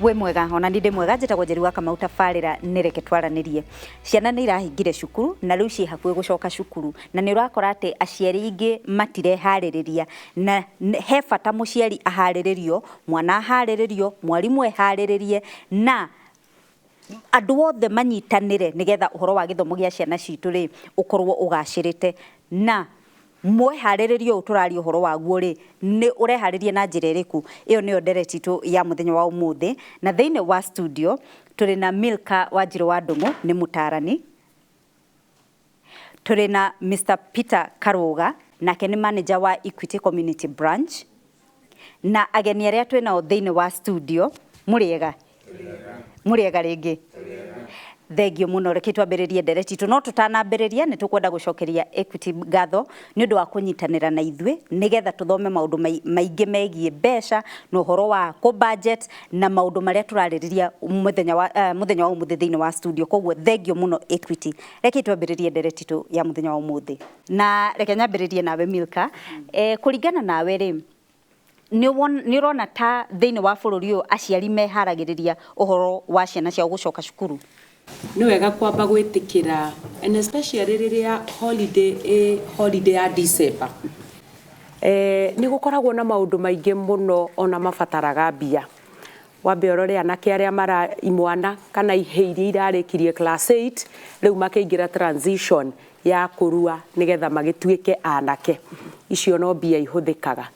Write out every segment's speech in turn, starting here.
we mwega ona ndinde mwega njitagwo Njeri wa Kamau tabarira ni reke twaranirie ciana ni irahingire cukuru na riu ci hakuhe gucoka cukuru na ni urakora ati aciari ingi matire haririria na he bata muciari ahariririo mwana ahariririo mwarimu ehariririe na andu othe manyitanire nigetha uhoro wa githomo gia ciana citu ri ukorwo ugacirite na mweharirio turari uhoro waguo ri ni ureharirie na njira iriku iyo niyo ndereti tu ya muthenya wa umuthi na thiine wa studio turi na Milka Wanjiru wa Ndungu ni mutarani turi na Mr. Peter Karuga nake ni manager wa Equity Community Branch na ageni aria twi nao thiine wa studio muriega ringi thengio muno reke twambiririe ndereti tu no tutanambiriria ni tukwenda gucokeria Equity ngatho ni undu wa kunyitanira na ithwe nigetha tuthome maundu maingi megie mbeca no horo wa ko budget na maundu maria turaririria muthenya wa umuthi thiini wa studio koguo thengio muno Equity reke twambiririe ndereti tu ya muthenya wa umuthi na reke nyambiririe nawe Milka kuringana nawe ri ni rona ta thiini wa bururi uyu aciari meharagiriria uhoro wa ciana cia gucoka cukuru ni wega kwamba gwitikira and especially riria holiday ya December ni gukoragwo na maundu maingi muno ona mabataraga mbia wambe orore anake aria mara imwana kana iheirie irarikirie class 8 riu makeingira transition ya kurua nigetha magituike anake icio no mbia ihuthikaga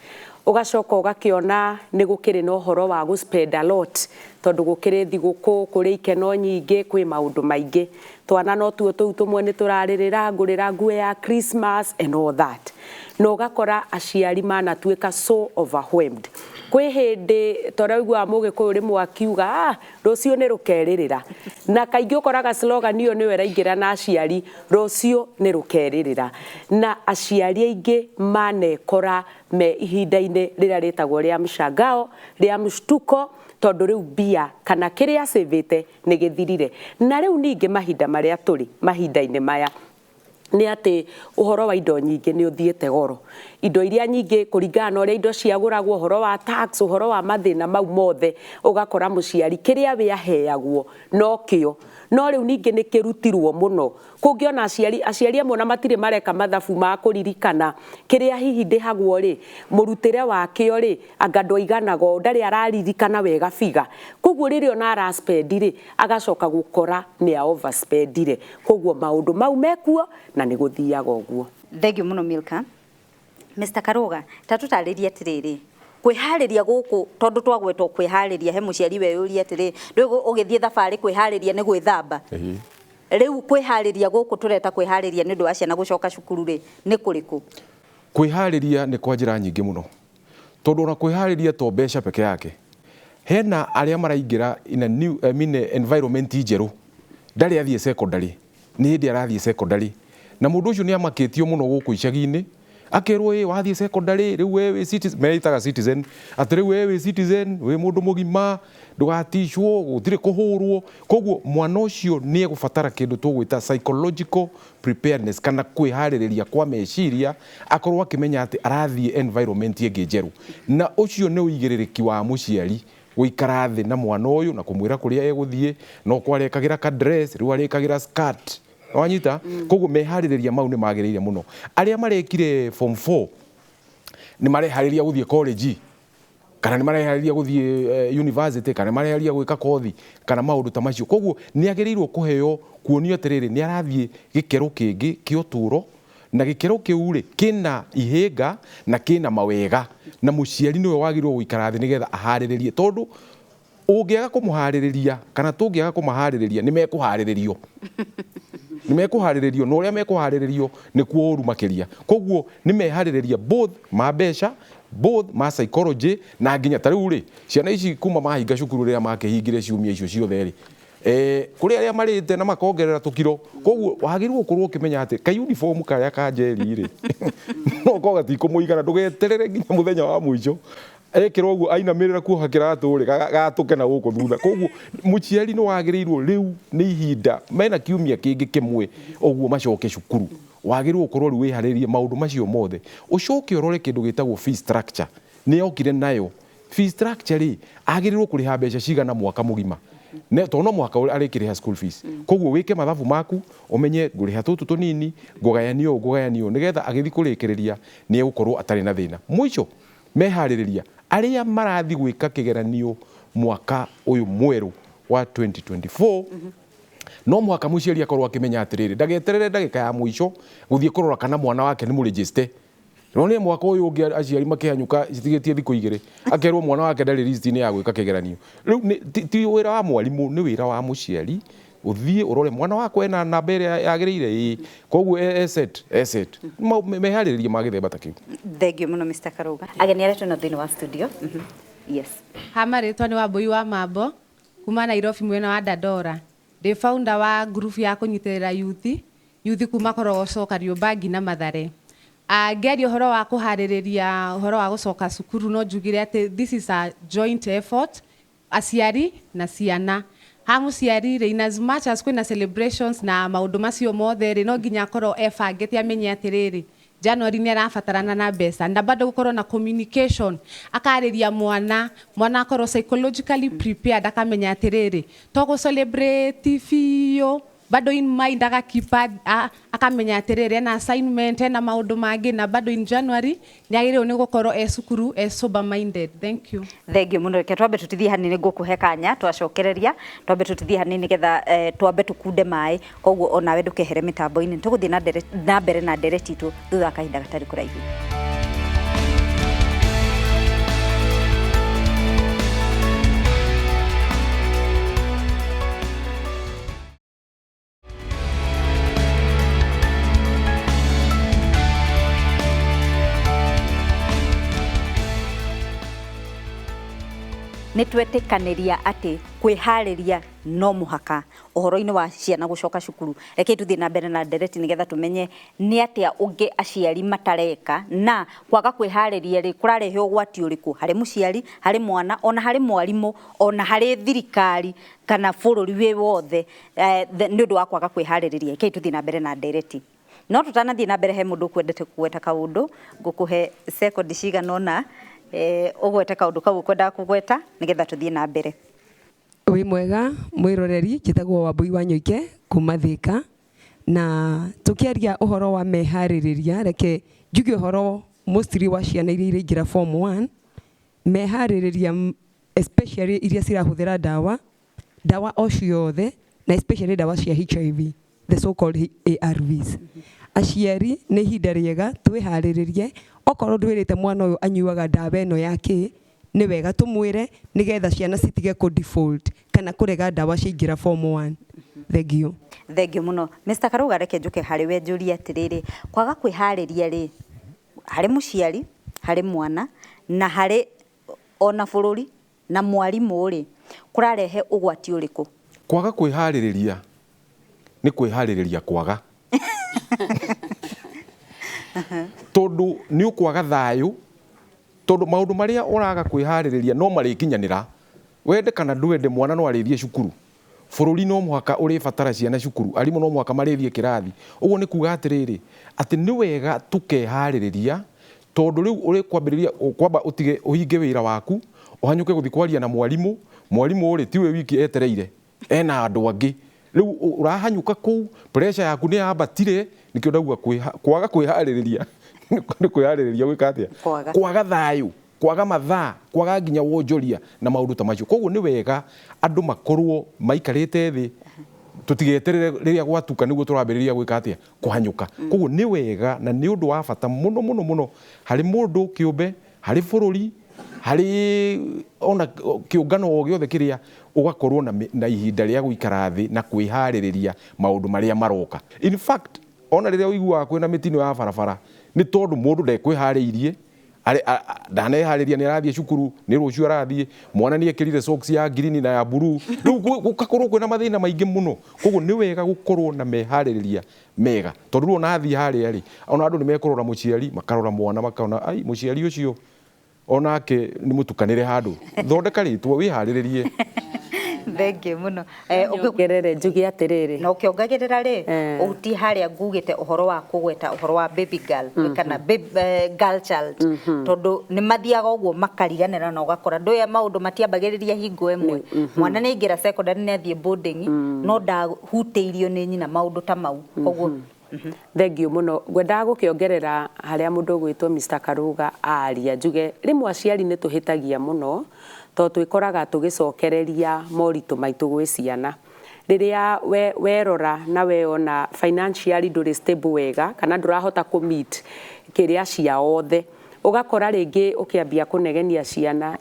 ugacoka ugakiona ni gukiri no horo wa go spend a lot tondu gukiri thiguku kuri ikeno nyingi kwi maundu maingi twana no tuo tumwe ni turaririra ngurira nguo ya Christmas and all that no gakora aciari manatuika so overwhelmed kwi hindi toraigua mugikuyu rimwe akiuga rucio ni rukeririra na kaingi ukoraga slogan iyo ni weraingira na aciari rucio ni rukeririra na aciari aingi manekora me ihinda-ini riria ritagwo ria mshangao ria mshtuko tondu riu bia kana kiria savete ni githirire na riu ningi mahinda maria turi mahinda-ini maya ni ati uhoro wa indo nyingi ni uthiete goro indo iria nyingi kuringana uria indo ciaguragwo uhoro wa tax uhoro wa mathina mau mothe ugakora muciari kiria we aheagwo no kio no riu ningi ni kirutirwo muno kungiona aciari amwe na matire mareka mathabu ma kuririkana kiria hihi ndihagwo ri murutire wakio ri angando iganago ndari araririkana wega biga koguo ririo na ara spend ri agacoka gukora ni a overspend ri koguo maundu mau mekuo na ni guthiaga uguo thengio muno Milka Mr. Karuga tatutariria atiriri kwihariria guku tondu twagwetwo kwihariria he muciari we yuri atiri riu ugithie thabari kwihariria ni gwithamba riu kwihariria guku tureta kwihariria ni ndu wa ciana gucoka cukuru ri ni kuriku kwihariria ni kwa njira nyingi muno tondu na kwihariria to mbeca peke yake hena aria maraingira in a new environment njeru ndari athie secondary ni hindi arathie secondary na mundu ucio ni amakitio muno guku icagi-ini akerwo wathie secondary riu we citizen meitaga citizen ati riu we citizen we mundu mugima ndugatishwo gutire kuhurwo koguo mwana ucio ni egubatara kindu tugwita psychological preparedness kana kwihariria kwa meciria akorwo akimenya ati arathie environment ingi njeru na ucio ni uigiririki wa muciari guikara thi na mwana uyu na kumwira kuria eguthie no kwarekagira ka dress riu arekagira skirt wanyita koguo mehaririria mau ni magiriire muno aria marekire form 4 ni marehariria guthie college kana ni marehariria guthie university kana marehariria gwika kothi kana maundu ta macio koguo ni agirirwo kuheo kuonio atiriri ni arathie gikero kingi kioturo na gikero kiu ri kina ihinga na kina mawega na muciari niwe wagirwo guikara thi nigetha ahariririe tondu ungiaga kumuhaririria kana tungiaga kumahariria ni mekuhariririo ni mekuhariririo no ria mekuhariririo ni kuoru makiria koguo ni mehaririria both ma mbeca both ma psychology na nginya tariu ri ciana ici kuma mahinga cukuru ria makehingire ciumia icio ciothe ri kuri aria marite na makongerera tukiro koguo wagirwo kurwo kimenya ati ka uniform karia ka Njeri ri no ko gatikumuigana ndugeterere nginya muthenya wa mwico ekirwo uguo ainamirira kuoha kiratu ri gatukena guku thutha koguo muciari no wagirirwo riu ni ihinda mena kiumia kingi kimwe uguo macoke cukuru wagirwo kurwo ri wiharirie maundu macio mothe ucoke orore kindu gitagwo fee structure ni okire nayo fee structure agirirwo kuriha mbeca cigana mwaka mugima ne to no mwaka arikiriha school fees koguo wike mathabu maku umenye nguriha tutu tunini ngugayanio nigetha agithi kurikiriria ni egukorwo atari na thina mwicho mehaririria aria marathi gwika kigeranio mwaka uyu mweru wa 2024 no mwaka muciari akorwo akimenya atiriri ndageterere ndagika ya mwicho guthie kurora kana mwana wake ni muregister Rone mwaka uyu ungi aciari makihanyuka citigetie thiku igiri akerwo mwana wake ndari list ni ya gwika kigeranio riu ti wira wa mwalimu ni wira wa muciari uthie urore mwana wako ena namba ira yagirire koguo asset mehariririe magithemba ta kiu. Thank you muno Mr. Karuga. Ageni aretu na thini wa studio. Yes. Hamaritwa ni Wambui wa Mambo kuma Nairobi mwena wa Dandora. Ndi founder wa group ya kunyitirira youth kuma Korogoco Kariombangi na Mathare. Ngeri uhoro wa kuhaririria uhoro wa gucoka cukuru no njugire ati this is a joint effort aciari na ciana hamuciari ri in as much as kwina celebrations na maundu macio mothe ri no nginya korwo ebangite amenye atiriri January ni arabatarana na mbeca na bado gukorwo na communication akariria mwana akorwo psychologically prepared akamenya atiriri to go celebrate fio bado in mind akakipa akamenya atiriri na assignment na maundu mangi na bado in January ni agire ni gukorwo cukuru sober minded. Thank you muno reke twambe tutithie hanini ngukuhe kanya twacokereria twambe tutithie hanini getha twambe tukunde mai koguo onawe ndukehere mitambo-ini tuguthie na mbere na ndereti tu thutha kahinda gatari kuraihu. Nitwetikaniria ati kwihariria no muhaka uhoro-ini wa ciana gucoka cukuru reke tuthie na mbere na ndereti nigetha tumenye ni atia ungi aciari matareka na kwaga kwihariria ri kurarehe ugwati uriku hari muciari hari mwana ona hari mwarimu ona hari thirikari kana bururi wi wothe ni undu wa kwaga kwihariria reke tuthie na mbere na ndereti no tutanathie na mbere he mundu kwendete kuweta kaundu ngukuhe second cigana ona ugwete kaundu kau kwenda kugweta nigetha tuthie na mbere. Wi mwega mwiroreri njitagwo Wambui wa Nyoike kuma Thika na tukiaria uhoro wa mehaririria reke njuge uhoro mostly wa ciana iria iraingira form 1 mehaririria especially iria cirahuthira dawa o ciothe na especially dawa cia HIV the so called ARVs. Aciari ni ihinda riega twihariririe okorwo ndwirite mwana uyu anyuaga dawa eno yake ni wega tumwire nigetha ciana citige ku default kana kurega dawa ciingira form 1. Thank you muno Mr. Karuga reke njuke hari we njuri atiriri kwaga kwihariria ri hari muciari hari mwana na hari ona bururi na mwarimu ri kurarehe ugwati uriku. Kwaga kwihariria ni kwihariria kwaga tondu ni ukwaga thayu tondu maundu maria uraga kwihariria no marikinyanira wende kana ndwende mwana no arithie cukuru bururi no muhaka uri batara ciana cukuru arimu no muhaka marithie kirathi uguo ni kuga atiriri ati ni wega tukehariria tondu riu uri kwambiriria kwamba utige uhinge wira waku uhanyuke guthi kwaria na mwarimu uri tiwe wiki etereire ena andu angi riu urahanyuka ku pressure yaku ni yabatire nikio ndauga kwaga kwihariria ni kwihariria gwika atia kwaga thayu kwaga mathaa kwaga nginya wonjoria na maundu ta macio koguo ni wega andu makorwo maikarite thi tutigeterere riria gwatuka niguo turambiriria gwika atia kuhanyuka koguo ni wega na ni undu wa bata muno hari mundu kiumbe hari bururi hari ona kiungano o giothe kiria ugakorwo na ihinda ria guikara thi na kwihariria maundu maria maroka. In fact ona riria uiguaga kwina mitino ya barabara ni tondu mundu ndekwihariirie ndanehariria ni arathie cukuru ni rucio arathie mwana ni ekirire socks ya green na ya blue riu gukakorwo kwina mathina maingi muno koguo ni wega gukorwo na mehaririria mega tondu ru onathie haria ri ona andu ni mekorora muciari makarora mwana makona ai muciari ucio onake ni mutukanire handu thondeka ritwa wihariririe. Thengiũ mũno. Ũkĩgerere njuge atĩrĩrĩ. Na ũkĩongagĩrĩra rĩ, ũti harĩa ngugĩte ũhoro wa kũgweta ũhoro wa baby girl kana girl child. Tondũ nĩ mathiaga ũguo makariganĩra na ũgakora ndũya maũndũ matiambagĩrĩria hingo ĩmwe. Mwana nĩ aingĩra secondary nĩ athiĩ boarding no ndahutĩirio nĩ nyina maũndũ ta mau. Koguo Thengiũ mũno. Ngwendaga gũkĩongerera harĩa mũndũ ũgwĩtwo Mr. Karuga aria njuge rĩmwe aciari nĩ tũhĩtagia mũno tondũ twĩkoraga tũgĩcokereria moritũ maitũ gwĩ ciana. Rĩrĩa werora na weona financially ndũrĩ stable wega kana ndũrahota kũ-meet kĩrĩa cia othe, ũgakora rĩngĩ ũkĩambia kũnegenia ciana,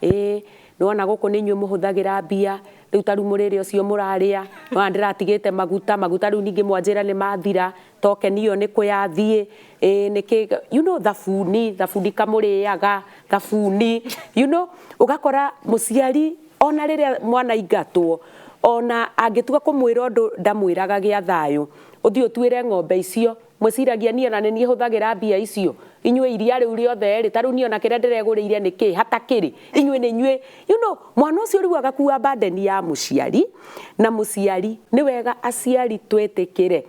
nĩwona gũkũ nĩ inyuĩ mũhũthagĩra mbia, rĩu ta rĩu mũrĩre ũcio mũrarĩa, no ndĩratigĩte maguta rĩu ningĩ mwanjĩra nĩ mathira, tokeni ĩyo nĩ kũyathiĩ, nĩkĩ, you know, thabuni kamũrĩaga, thabuni, you know, ũgakora mũciari ona rĩrĩa mwana aingatwo, ona angĩtuga kũmwĩra ũndũ ndamwĩraga gĩa thayũ, ũthiĩ ũtuĩre ng'ombe icio, mwĩciragia niĩ na nĩ hũthagĩra mbia icio, inyuĩ iria rĩu rĩothe ta rĩu niĩ ona kĩrĩa ndĩregũrĩire nĩkĩ hatakĩrĩ, inyuĩ nĩ inyuĩ, you know, mwana ũcio rĩu agakua burden ya mũciari, na mũciari nĩ wega aciari twĩtĩkĩre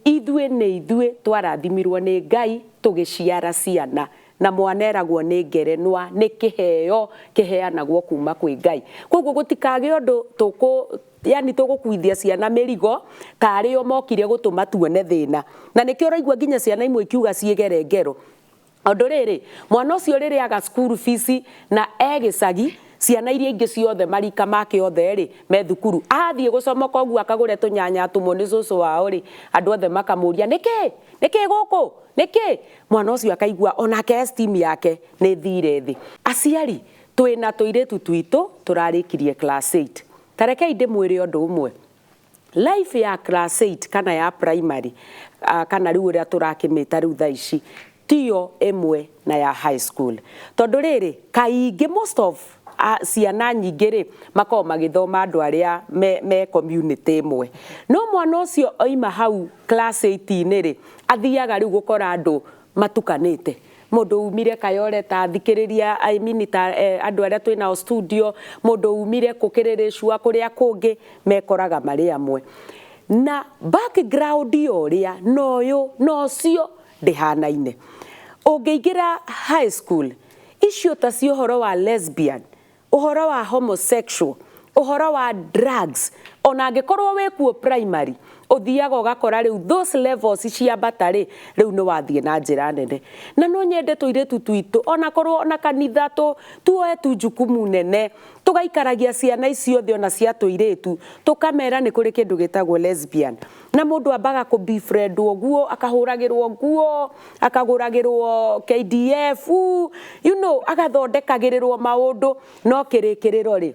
ithuĩ nĩ ithuĩ twarathimirwo nĩ Ngai tũgĩciara ciana, na mwana eragwo nĩ ngerenwa, nĩ kĩheo kĩheanagwo kuma kwĩ Ngai. Koguo gũtikagĩe ũndũ yani tũgũkuithia ciana mĩrigo tarĩ o mokire gũtũma tuone thĩna, na nĩkĩo ũraigua nginya ciana imwe ikiuga ciĩgere ngero. Ũndũ rĩrĩ, mwana ũcio rĩrĩa aga school fees na gĩcagi, ciana iria ingĩ ciothe marika make othe rĩ me thukuru, athiĩ gũcomoka ũguo akagũre tũnyanya tũmwe nĩ cũcũ wao rĩ, andũ othe makamũria nĩkĩ gũkũ, nĩkĩ, mwana ũcio akaigua onake esteem yake nĩ thire thĩ. Aciari twĩna tũirĩtu twitũ tũrarĩkirie class 8. Tarekei ndĩmwĩre ũndũ ũmwe, life ya class 8 kana ya primary kana rĩu ũrĩa tũrakĩmĩta rĩu thaa ici tiyo ĩmwe na ya high school. Tondũ rĩrĩ kaingĩ most of ciana nyingĩ rĩ makoragwo magĩthoma andũ arĩa me community ĩmwe, no mwana ũcio oima hau class 18 rĩ athiaga rĩu gũkora andũ matukanĩte, mũndũ umire Kayole ta thikĩrĩria andũ arĩa twĩnao studio, mũndũ umire kũkĩrĩrĩcua kũrĩa kũngĩ mekoraga marĩ amwe, na background ũrĩa nocio ndĩhanaine. Ũngĩingĩra high school icio ta cia ũhoro wa lesbian, ũhoro wa homosexual, ũhoro wa drugs, ona angĩkorwo wĩkuo primary ũthiaga ũgakora rĩu those levels ciambata rĩ rĩu nĩ wathiĩ na njĩra nene. Na no nyende tũirĩtu twitũ onakorwo ona kanitha tuoe jukumu nene tũgaikaragia ciana icio othe ona cia tũirĩtu tũkamera nĩ kũrĩ kĩndũ gĩtagwo lesbian, na mũndũ ambaga kũ-befriendwo guo, akahũragĩrwo nguo, akagũragĩrwo KDF, you know, agathondekagĩrĩrwo maũndũ, no kĩrĩkĩrĩro rĩ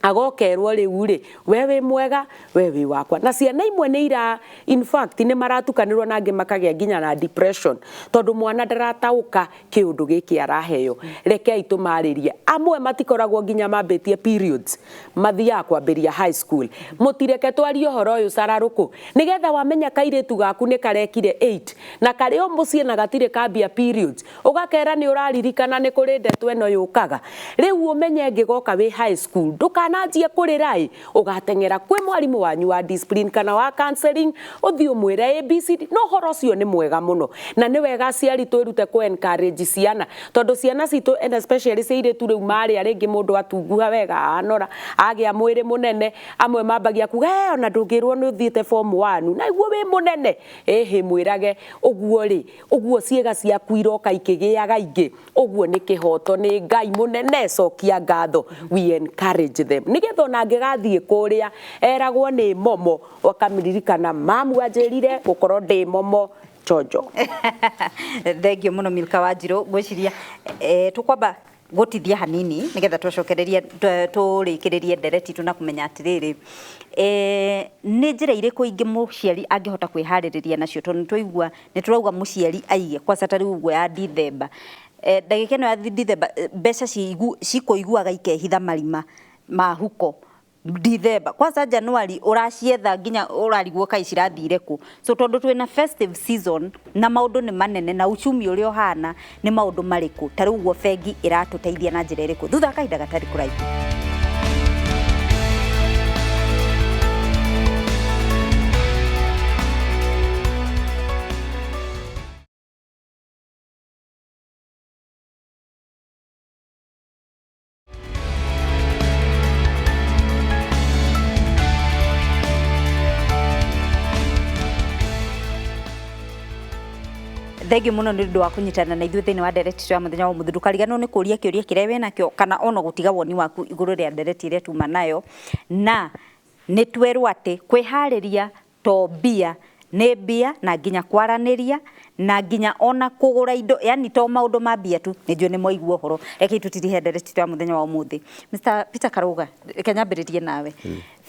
agokerwo rĩu rĩ we wĩ mwega we wĩ wakwa. Na ciana imwe nĩ in fact nĩ maratukanĩrwo na angĩ makagĩa nginya na depression tondũ mwana ndarataũka kĩũndũ gĩkĩ araheo. Rekei tũmarĩrie, amwe matikoragwo nginya mambĩtie periods mathiaga kwambĩria high school. Mũtireke twarie ũhoro ũyũ cararũkũ, nĩgetha wamenya kairĩtu gaku nĩ karekire 8 na karĩ o mũciĩ na gatirĩ kambia periods, ũgakera nĩ ũraririkana nĩ kũrĩ ndeto ĩno yũkaga. Rĩu ũmenye ngĩgoka wĩ high school nanjie kũrĩra ũgateng'era kwĩ mwarimũ wanyu wa discipline kana wa counseling ũthiĩ ũmwĩre ABCD. No ũhoro ũcio nĩ mwega mũno na nĩ wega aciari twĩrute kũ-encourage ciana, tondũ ciana citũ and especially ciairĩtu rĩu marĩa rĩngĩ mũndũ atunguha wega anora agĩa mwĩrĩ mũnene, amwe mambagia kuga ona ndũngĩrwo nĩ ũthiĩte form 1 na iguo wĩ mũnene, mwĩrage ũguo rĩ, ũguo ciĩga ciaku iroka ikĩgĩaga ingĩ, ũguo nĩ kĩhoto nĩ Ngai mũnene, cokia ngatho, we encourage them, nĩgetha ona angĩgathiĩ kũrĩa eragwo nĩ momo wakamirikana mamu anjĩrire gũkorwo ndĩ momo chojo. Thengiũ mũno Milka Wanjirũ, ngwĩciria tũkwamba gũtithia hanini nĩgetha tũcokererie tũrĩkĩrĩrie ndereti tuna kũmenya atĩrĩrĩ, nĩ njĩra irĩkũ ingĩ mũciari angĩhota kwĩharĩrĩria nacio, tondũ nĩ tũrauga mũciari aige kwa sata rĩu ũguo ya Dithemba, ndagĩka ĩno ya Dithemba mbeca cikũiguaga ikehitha marima ma huko Dithemba. Kwanza Januari ũracietha nginya ũrarigwo kai cirathire kũ. So tondũ twĩna festive season na maũndũ nĩ manene na uchumi ũrĩa ũhana nĩ maũndũ marĩkũ, ta rĩu ũguo bengi ĩratũteithia na njĩra ĩrĩkũ? Thutha kahinda gatarĩ kũraihu. Thengio muno nĩ ũndũ wa kũnyitana na ithuĩ thĩinĩ wa ndereti ya mũthenya wa ũmũthĩ. Ndũkariganĩrwo nĩ kũũria kĩũria kĩrĩa wĩ nakĩo kana ona gũtiga woni waku igũrũ rĩa ndereti ĩrĩa tuma nayo, na nĩ twerwo atĩ kwĩharĩria to mbia nĩ mbia na nginya kwaranĩria na nginya ona kũgũra indo, yani to maũndũ ma mbia tu. Nĩ njũĩ nĩ mwaigua ũhoro, rekei tũtirihe ndereti ya mũthenya wa ũmũthĩ. Mr. Peter Karuga, reke nyambĩrĩrie nawe.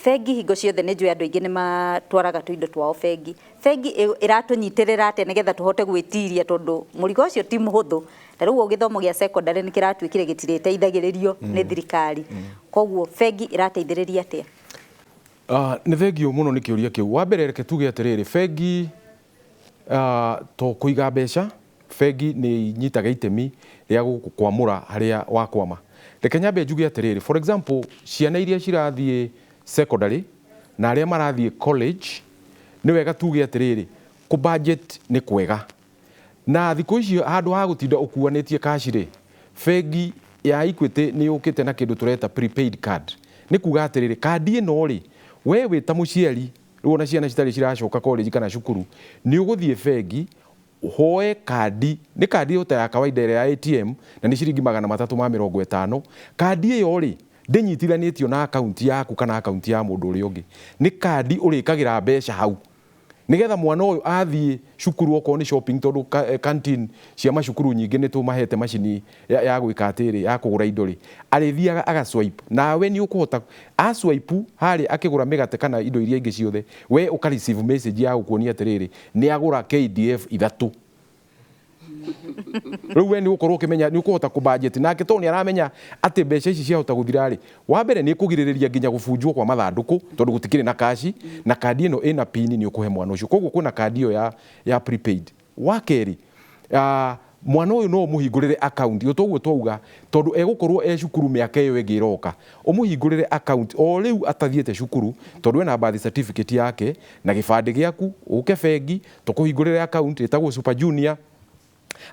Bengi hingo ciothe nĩ njũĩ andũ aingĩ nĩ matwaraga tũindo twao bengi. Bengi ĩratũnyitĩrĩra atĩa nĩgetha tũhote gwĩtiria, tondũ mũrigo ũcio ti mũhũthũ. Ta rĩu gĩthomo gĩa secondary nĩ kĩratuĩkire gĩtirĩteithagĩrĩrio nĩ thirikari. Koguo bengi ĩrateithĩrĩria atĩa? Nĩ thengio mũno nĩ kĩũria kĩu. Wa mbere reke tuge atĩrĩrĩ, bengi to kũiga mbeca, bengi nĩ inyitaga itemi rĩa gũkwamũra harĩa wakwama. Reke nyambe njuge atĩrĩrĩ, for example, ciana iria cirathiĩ secondary na arĩa marathiĩ college, nĩ wega tuge atĩrĩrĩ, kũ budget nĩ kwega. Na thikũ ici handũ ha gũtinda ũkuanĩtie cash-rĩ, bengi ya Equity nĩ yũkĩte na kĩndũ tũreta prepaid card. Nĩ kuga atĩrĩrĩ, kandi ĩno-rĩ, we wĩ ta mũciari, rĩu ona ciana citarĩ ciracoka college kana cukuru, nĩ ũgũthiĩ bengi hoe kandi, nĩ kandi ĩyo ta ya kawaida ĩrĩa ya ATM, na nĩ ciringi 350. Kandi ĩyo-rĩ ndĩnyitithanĩtio na akaunti yaku kana akaunti ya mũndũ ũrĩa ũngĩ. Nĩ kandi ũrĩkagĩra mbeca hau, nĩgetha mwana ũyũ athiĩ cukuru okorwo nĩ shopping, tondũ canteen cia macukuru nyingĩ nĩ tũmahete macini ya gwĩka atĩrĩ, ya kũgũra indo-rĩ, arĩthiaga agaswipe, nawe nĩ ũkũhota aswipe harĩ akĩgũra mĩgate kana indo iria ingĩ ciothe, we ũka receive message ya gũkuonia atĩrĩrĩ nĩ agũra KDF 3. Rĩu we nĩ ũkorwo ũkĩmenya nĩ ũkũhota kũ budget, nake tondũ nĩ aramenya atĩ mbeca ici ciahota gũthira-rĩ, wa mbere nĩ kũgirĩrĩria nginya gũbunjwo kwa mathandũkũ, tondũ gũtikĩrĩ na kaci, na kandi ĩno ĩna pin nĩ ũkũhe mwana ũcio. Koguo kwĩna kandi ĩyo ya prepaid. Wa kerĩ, mwana ũyũ no ũmũhingũrĩre account, ũtoguo twauga, tondũ egũkorwo cukuru mĩaka ĩyo ĩngĩ ĩroka, ũmũhingũrĩre account o rĩu atathiĩte cukuru, tondũ wĩna birth certificate yake na gĩbandĩ gĩaku, ũke bengi tũkũhingũrĩre account ĩtagwo Super Junior.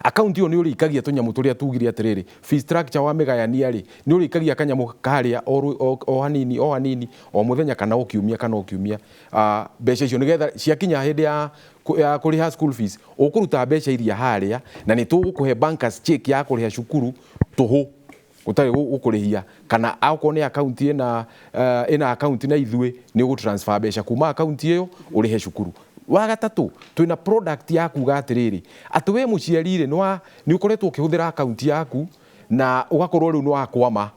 Account ĩyo nĩ ũrĩikagia tũnyamũ tũrĩa tugire atĩrĩrĩ, fee structure wa mĩgayania-rĩ, nĩ ũrĩikagia kanyamũ karĩa o hanini o mũthenya kana o kiumia. Mbeca icio nĩgetha ciakinya hĩndĩ ya kũrĩha school fees, ũkũruta mbeca iria harĩa, na nĩ tũgũkũhe bankers check ya kũrĩha cukuru tũhũ, ũtarĩ gũkũrĩhia, kana akorwo nĩ account ĩna account na ithuĩ, nĩ ũgũ-transfer mbeca kuma account ĩyo ũrĩhe cukuru. Wa gatatũ, twĩna product ya kuga atĩrĩrĩ, atĩ we mũciari-rĩ nĩ ũkoretwo ũkĩhũthĩra account yaku na ũgakorwo rĩu nĩ wakwama,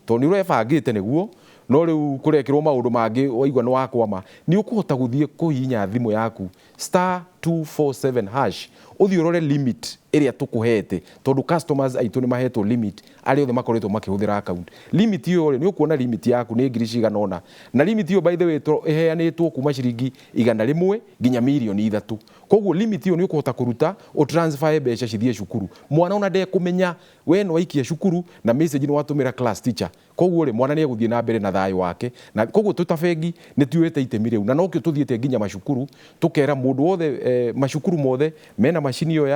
tondũ nĩ ũrebangĩte nĩguo, no rĩu kũrekĩrwo maũndũ mangĩ waigua nĩ wakwama, nĩ ũkũhota gũthiĩ kũhihinya thimũ yaku *247# ũthiĩ ũrore limit ĩrĩa tũkũhete, tondũ customers aitũ nĩ mahetwo limit arĩa othe makoretwo makĩhũthĩra account. Limit ĩyo-rĩ nĩ ũkuona limit yaku nĩ ngiri cigana ũna, na limit ĩyo by the way ĩheanĩtwo kuma ciringi 100 nginya 3,000,000. Koguo limit ĩyo nĩ ũkũhota kũruta transfer mbeca cithiĩ cukuru. Mwana ona ndekũmenya we nĩ waikia cukuru na message nĩ watũmĩra class teacher. Koguo-rĩ mwana nĩ egũthiĩ na mbere na thayũ wake, na koguo tũtabengi nĩ tuoyete itemi rĩu, na nokĩo tũthiĩte nginya macukuru tũkera mũndũ wothe, macukuru mothe mena macini ĩyo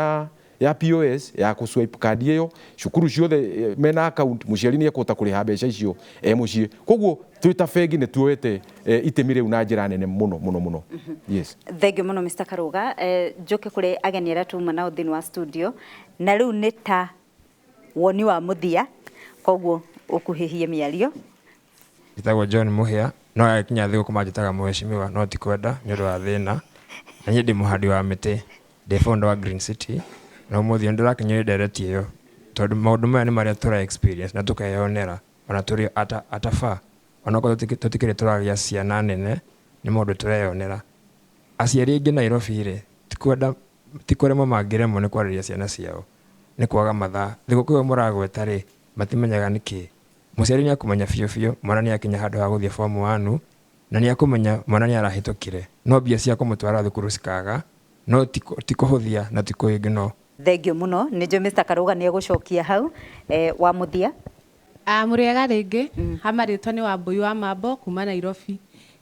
ya POS ya gũswipe kandi ĩyo, cukuru ciothe mena account, mũciari nĩ ekũhota kũrĩha mbeca icio mũciĩ. Koguo twĩta bengi nĩ tuoyete itemi rĩu na njĩra nene mũno. Yes. Thengio mũno Mr. Karuga. Njoke kũrĩ ageni arĩa tuma nao thĩinĩ wa studio, na rĩu nĩ ta woni wa mũthia, koguo ũkuhĩhie mĩario. Njĩtagwo John Mũhĩa, no agĩkinya thĩ gũkũ manjĩtaga mũhecimiwa, no ti kwenda nĩ ũndũ wa thĩna, na niĩ ndĩ mũhandi wa mĩtĩ, ndĩ founder wa Green City, na ũmũthĩ ndĩrakinyĩra ndereti ĩyo, tondũ maũndũ maya nĩ marĩa tũra experience na tũkeyonera, ona tũrĩ ataba, ona korwo tũtikĩrĩ tũragĩa ciana nene, nĩ maũndũ tũreyonera. Aciari aingĩ Nairobi-rĩ, ti kũremwo mangĩremwo nĩ kwarĩria ciana ciao, nĩ kwaga mathaa. Thigũkũ ĩyo mũragweta-rĩ, matimenyaga nĩkĩ. Mũciari nĩ akũmenya biũ mwana nĩ akinya handũ ha gũthiĩ form 1, na nĩ akũmenya mwana nĩ arahĩtũkire, no mbia cia kũmũtwara thukuru cikaga, no ti kũhũthia na ti kũigno. Thengio mũno, nĩ njũĩ Mr. Karuga nĩ egũcokia hau wa mũthia. Mũrĩega rĩngĩ, hamarĩtwo nĩ Wambui wa Mambo kuma Nairobi,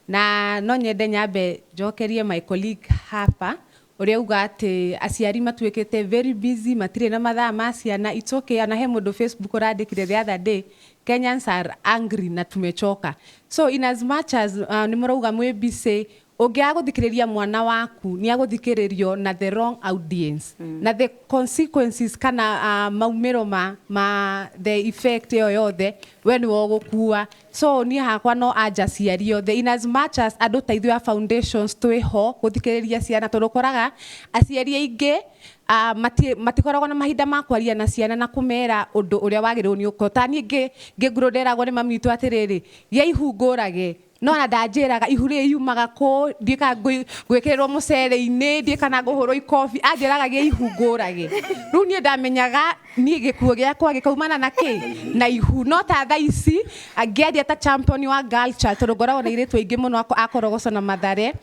na no nyende nyambe njokerie my colleague hapa ũrĩa uga atĩ aciari matuĩkĩte very busy, matirĩ na mathaa ma ciana. It's okay, ana he mũndũ Facebook ũrandĩkire the other day, Kenyans are angry na tumechoka. So in as much as nĩ mũrauga mwĩ busy, Ũngĩaga gũthikĩrĩria mwana waku nĩ agũthikĩrĩrio na the wrong audience na the consequences kana maumĩro ma the effect ĩyo yothe we nĩ wogũkua. So niĩ hakwa no anja ciari othe in as much as andũ ta ithuĩ a foundations twĩho gũthikĩrĩria ciana tondũ ũkoraga aciari aingĩ matikoragwo na mahinda ma kwaria na ciana na kũmera ũndũ ũrĩa wagĩrĩirwo nĩ ũko. Ta niĩ ngĩngurũ nderagwo nĩ mami witũ atĩrĩrĩ gĩa ihu ngũrage no na ndanjĩraga ihu rĩ yumaga kũ ndiĩka gwĩkĩrĩrwo mũcere-inĩ ndiĩka na ngũhũrwo ikobi anjĩraga gĩa ihu ngũrage. Rĩu niĩ ndamenyaga niĩ gĩkuũ gĩakwa gĩkaumana na kĩ na ihu no ta thaa ici angĩaria ta champion wa girl child tondũ ngoragwo na airĩtu aingĩ mũno akorogoco na Mathare.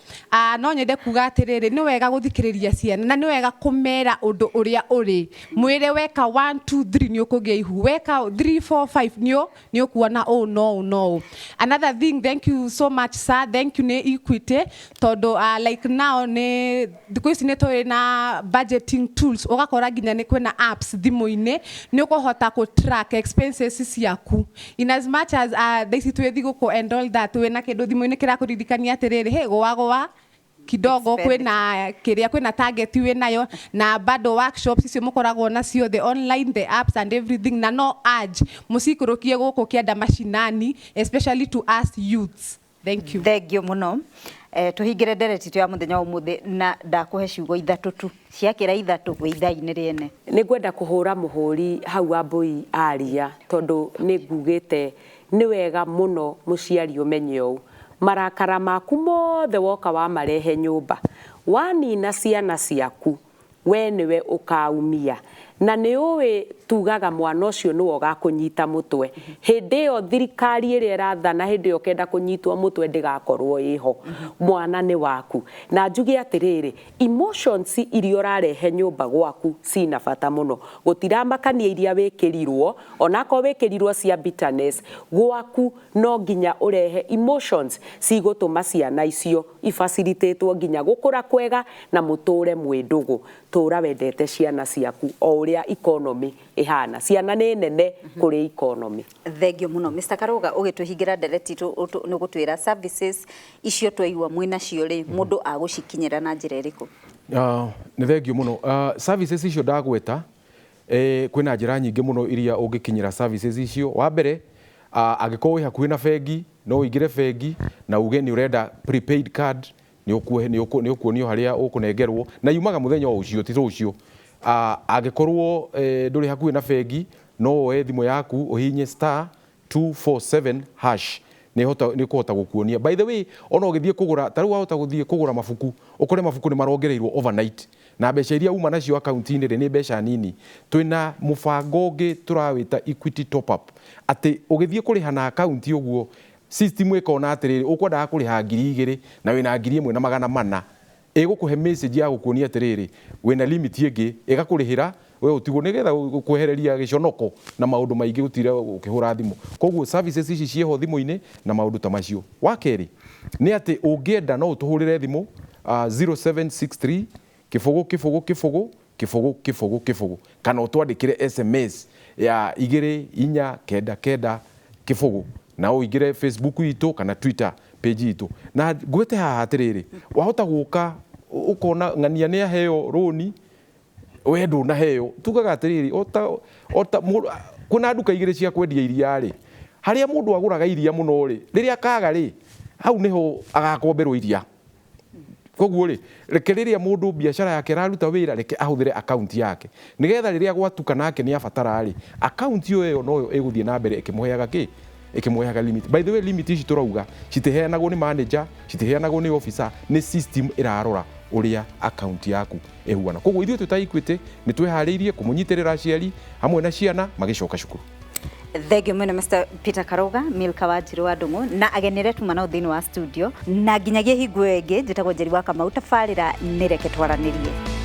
No nyende kuga atĩrĩrĩ nĩ wega gũthikĩrĩria ciana na nĩ wega kũmera ũndũ ũrĩa ũrĩ mwĩre weka 1 2 3 nĩ ũkũgĩa ihu weka 3 4 5 nĩ ũkuona no. Another thing, thank you so much sir, thank you nĩ Equity tondu like now nĩ thikũ ici nĩ tũrĩ na budgeting tools ũgakora nginya nĩ kwĩna apps thimũ-inĩ nĩ ũkũhota ku track expenses ciaku in as much as thaici twĩ thigũkũ and all that wĩna kĩndũ thimũ-inĩ kĩrakũririkania atĩrĩrĩ hey gũwa kidogo kwĩna target wĩnayo na bado workshops icio mũkoragwo nacio the online the apps and everything na no urge mũcikũrũkie gũkũ kĩanda mashinani especially to us youths. Thank you. Thank you muno. Tuhingire ndereti tu ya muthenya ũmũthĩ na ndakũhe ciugo ithatũ tu ciakĩra ithatũ gwĩ ithaa-inĩ rĩene. Nĩ ngwenda kũhũra mũhũri hau Wambui aria tondũ nĩ ngugĩte nĩ wega mũno mũciari ũmenye ũũ marakara maku mothe woka wa marehe nyũmba wanina ciana ciaku we nĩwe ũkaumia na nĩ ũĩ tugaga mwana ũcio nĩwe ũgakũnyita mũtwe hĩndĩ ĩyo thirikari ĩrĩa ĩrathana hĩndĩ ĩyo kenda kũnyitwo mũtwe ndĩgakorwo ĩho mwana nĩ waku na njuge atĩrĩrĩ emotions iria ũrarehe nyũmba gwaku cina bata mũno gũtiramakania iria wĩkĩrirwo onako wĩkĩrirwo cia bitterness gwaku no nginya ũrehe emotions cigũtũma ciana icio ifacilitatwo nginya gũkũra kwega na mũtũre mwĩndũgũ tũra wendete ciana ciaku o ũrĩa economy ihana ciana nĩ nene kũrĩ economy. Thank you muno Mr. Karuga ũgĩtũhingĩra ndereti nĩ gũtwĩra services icio twaigua mwĩna cio rĩ mũndũ agũcikinyĩra na njĩra ĩrĩkũ? Nĩ thank you muno services icio ndagweta kwĩna njĩra nyingĩ mũno iria ũngĩkinyĩra services icio. Wa mbere angĩkorwo wĩ hakuhĩ na bengi no ũingĩre bengi na uge nĩ ũrenda prepaid card nĩ ũkuonio harĩa ũkũnengerwo na yumaga mũthenya ũcio ti rũciũ. Angĩkorwo ndũrĩ hakuhĩ na bengi no woe thimũ yaku ũhinye *247# nĩ kũhota gũkuonia. By the way ona ũgĩthiĩ kũgũra ta rĩu wahota gũthiĩ kũgũra mabuku ũkore mabuku nĩ marongereirwo overnight na mbeca iria uma nacio akaunti-inĩ nĩ mbeca nini. Twĩna mũbango ũngĩ tũrawĩta Equity top up atĩ ũgĩthiĩ kũrĩha na akaunti ũguo system ĩkona atĩrĩrĩ ũkwendaga kũrĩha 2,000 na wĩna 1,400 ĩgũkũhe message ya gũkuonia atĩrĩrĩ wĩna limit ĩngĩ ĩgakũrĩhĩra we ũtigwo nĩgetha gũkwehereria gĩconoko na maũndũ maingĩ gũtira ũkĩhũra thimũ. Koguo services ici ciĩho thimũ-inĩ na maũndũ ta macio. Wa kerĩ nĩ atĩ ũngĩenda no ũtũhũrĩre thimũ 0763 kĩbũgũ kana ũtwandĩkĩre SMS ya 2499 na ũingĩre Facebook itũ kana Twitter page itũ. Na ngwĩte haha atĩrĩrĩ wahota gũka ũkona ng'ania nĩ aheo rũni we ndũnaheo tugaga atĩrĩrĩ kuna nduka igĩrĩ cia kwendia iria rĩ harĩa mũndũ agũraga iria mũno rĩ rĩrĩa kaga rĩ hau nĩho agakomberwo iria. Koguo rĩ reke rĩrĩa mũndũ biacara yake araruta wĩra reke ahũthĩre akaunti yake nĩgetha rĩrĩa gwatuka nake nĩ abatara rĩ akaunti ĩyo noyo ĩgũthiĩ na mbere ĩkĩmũheaga limit. By the way limit ici turauga citiheanagwo nĩ manager citiheanagwo nĩ officer nĩ system ĩrarora ũrĩa akaunti yaku ĩhuana. Koguo ithuĩ twĩta Equity nĩ twĩharĩirie kũmũnyitĩrĩra aciari hamwe na ciana magĩcoka cukuru. Thank you muno Mr. Peter Karuga, Milka Wanjiru wa Ndung'u na agenere tumana thĩinĩ wa studio na nginyagia hingo ĩngĩ njĩtagwo Njeri wa Kamau tabarĩra nĩ reke twaranĩrie.